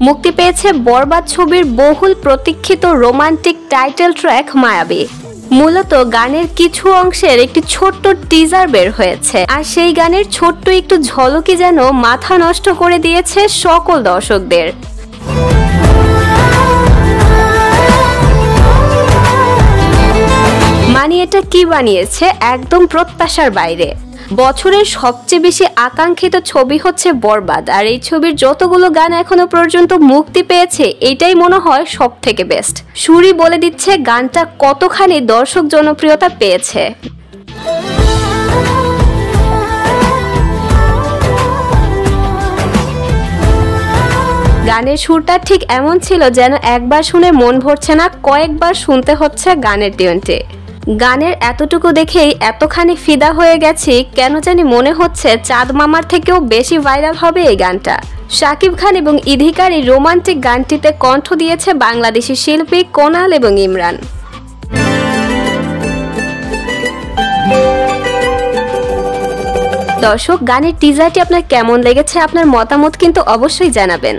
মুক্তি পেয়েছে বরবাদ ছবির বহুল প্রতীক্ষিত রোমান্টিক টাইটেল ট্র্যাক মায়াবী। মূলত গানের কিছু অংশের একটি ছোট্ট টিজার বের হয়েছে, আর সেই গানের ছোট্ট একটু ঝলকই যেন মাথা নষ্ট করে দিয়েছে সকল দর্শকদের। মানে এটা কি বানিয়েছে, একদম প্রত্যাশার বাইরে। বছরের সবচেয়ে বেশি আকাঙ্ক্ষিত ছবি হচ্ছে বরবাদ, আর এই ছবির যতগুলো গান এখনো পর্যন্ত মুক্তি পেয়েছে এটাই মনে হয় সব থেকে বেস্ট। সুরি বলে দিচ্ছে গানটা কতখানি দর্শক জনপ্রিয়তা পেয়েছে। গানের সুরটা ঠিক এমন ছিল যেন একবার শুনে মন ভরছে না, কয়েকবার শুনতে হচ্ছে গানের টিউনটি। গানের এতটুকু দেখেই এতখানি ফিদা হয়ে গেছি, কেন জানি মনে হচ্ছে চাঁদ মামার থেকেও বেশি ভাইরাল হবে এই গানটা। শাকিব খান এবং ইধিকার এই রোমান্টিক গানটিতে কণ্ঠ দিয়েছে বাংলাদেশি শিল্পী কোনাল এবং ইমরান। দর্শক, গানের টিজারটি আপনার কেমন লেগেছে, আপনার মতামত কিন্তু অবশ্যই জানাবেন।